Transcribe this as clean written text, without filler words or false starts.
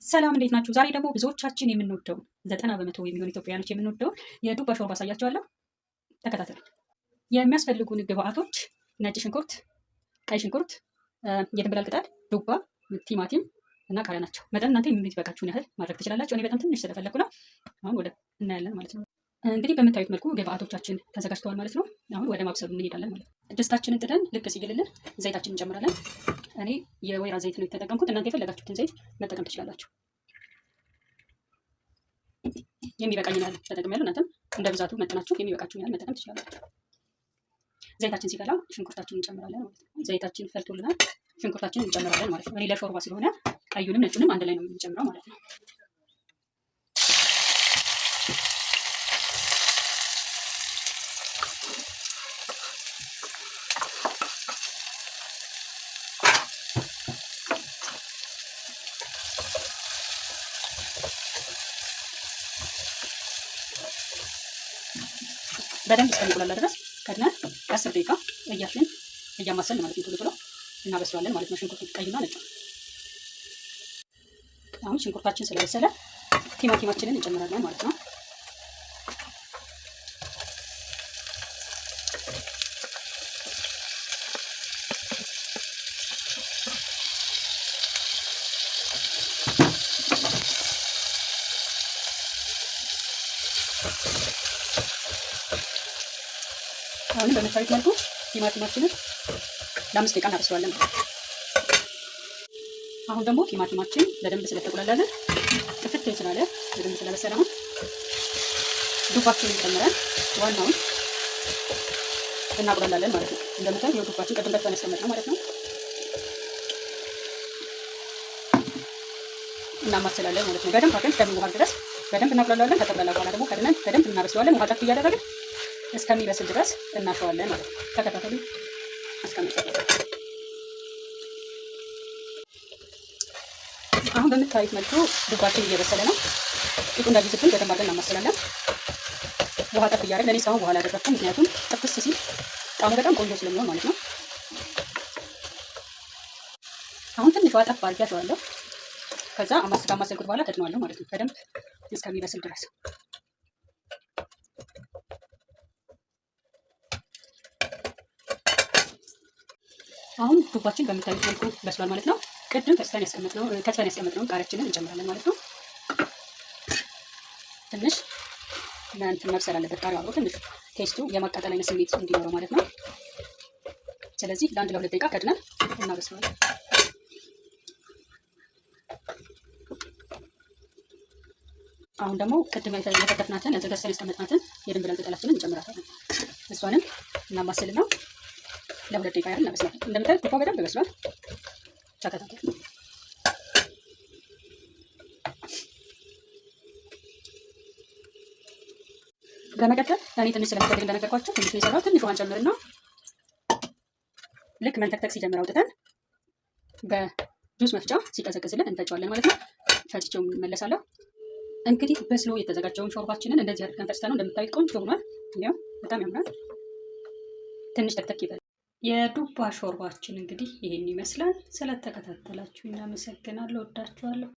ሰላም እንዴት ናችሁ? ዛሬ ደግሞ ብዙዎቻችን የምንወደው 90% የሚሆኑ ኢትዮጵያውያኖች የምንወደውን የዱባ ሾርባ አሳያችኋለሁ። ተከታተሉ። የሚያስፈልጉን ግብአቶች ነጭ ሽንኩርት፣ ቀይ ሽንኩርት፣ የድንብላል ቅጠል፣ ዱባ፣ ቲማቲም እና ቃሪያ ናቸው። መጠን እናንተ የሚበቃችሁን ያህል ማድረግ ትችላላችሁ። እኔ በጣም ትንሽ ስለፈለኩ ነው። አሁን ወደ እናያለን ማለት ነው። እንግዲህ በምታዩት መልኩ ግብአቶቻችን ተዘጋጅተዋል ማለት ነው። አሁን ወደ ማብሰሉ እንሄዳለን ማለት ነው። ድስታችንን ጥደን ልክ ሲግልልን ዘይታችንን እንጨምራለን። እኔ የወይራ ዘይት ነው የተጠቀምኩት። እናንተ የፈለጋችሁትን ዘይት መጠቀም ትችላላችሁ። የሚበቃኝ ያህል ተጠቅሜያለሁ። እናንተም እንደ ብዛቱ መጠናችሁ የሚበቃችሁን ያህል መጠቀም ትችላላችሁ። ዘይታችን ሲፈላ ሽንኩርታችንን እንጨምራለን ማለት ነው። ዘይታችን ፈልቶልናል። ሽንኩርታችንን እንጨምራለን ማለት ነው። እኔ ለሾርባ ስለሆነ ቀዩንም ነጩንም አንድ ላይ ነው የምንጨምረው ማለት ነው። በደንብ እስከሚቆላላ ድረስ ከድነን 10 ደቂቃ እያሽን እያማሰልን ማለት ነው። ቶሎ ቶሎ እናበስለዋለን ማለት ነው። ሽንኩርቱ ቀይና ነጭ። አሁን ሽንኩርታችን ስለበሰለ ቲማቲማችንን እንጨምራለን ማለት ነው። አሁን በምታዩት መልኩ ቲማቲማችንን ለ5 ደቂቃ እናበስለዋለን። አሁን ደግሞ ቲማቲማችን በደንብ ስለተቆላላለን ጥፍት ስላለ በደንብ ስለበሰለ አሁን ዱባችንን ጨምረን ዋናውን እናቁላላለን ማለት ነው። እንደምታዩት ይኸው ዱባችን ቅድም በተን ያስቀመጥነው ማለት ነው። እናማስላለን ማለት ነው። በደንብ አድርገን እስከሚዋሃድ ድረስ በደንብ እናቁላላለን። ከተቁላላ በኋላ ደግሞ ከድነን በደንብ እናበስለዋለን። ውሃ ጠብ እያደረግን እስከሚበስል ድረስ እናሸዋለን ማለት ነው። ተከታተሉ እስከሚበስል። አሁን በምታዩት መልኩ ዱባችን እየበሰለ ነው። ቂጡ እንዳይዝብን በደንብ አድርገን እናማስላለን። ውሃ ጠብ እያደረግን ለኔ እስካሁን ውሃ አላደረኩም፣ ምክንያቱም ጥፍስ ሲል ጣዕሙ በጣም ቆንጆ ስለሚሆን ማለት ነው። አሁን ትንሽ ውሃ ጠብ አድርጌያቸዋለሁ። ከዛ ካማሰልኩት በኋላ ከድነዋለሁ ማለት ነው፣ በደንብ እስከሚበስል ድረስ። አሁን ዱባችን በምታዩት መልኩ በስሏል ማለት ነው። ቅድም ከትፈን ያስቀመጥነውን ቃሪያችንን እንጨምራለን ማለት ነው። ትንሽ ለእንትን መብሰል አለበት ቃሪያው አብሮ ትንሽ ቴስቱ የማቃጠል አይነት ስሜት እንዲኖረው ማለት ነው። ስለዚህ ለ1 ለ2 ደቂቃ ከድነን እናበስለዋለን። አሁን ደግሞ ቅድም የተከተፍናትን ገዝተን ያስቀመጥናትን የድንብላል ቅጠላችንን እንጨምራታለን። እሷንም እናማስልና ለ2 ደቂቃ ያህል እናበስላለን። እንደምታዩት ዱባው በደንብ በስሏል። ተከታተሉ። በመቀጠል እኔ ትንሽ ስለምፈልግ እንደነገርኳችሁ ትንሽ ነው የሰራሁት። ትንሽ ውሃን ጨምርና ልክ መንተክተክ ሲጀምር አውጥተን በጁስ መፍጫ ሲቀዘቅዝልን እንፈጨዋለን ማለት ነው። ፈጭቼው እመለሳለሁ። እንግዲህ በስሎ የተዘጋጀውን ሾርባችንን እንደዚህ አድርገን ፈጭተነው እንደምታዩት ቆንጆ ሆኗል። ያው በጣም ያምራል። ትንሽ ተክተክ ይበል። የዱባ ሾርባችን እንግዲህ ይሄን ይመስላል። ስለተከታተላችሁ እናመሰግናለሁ። ወዳችኋለሁ።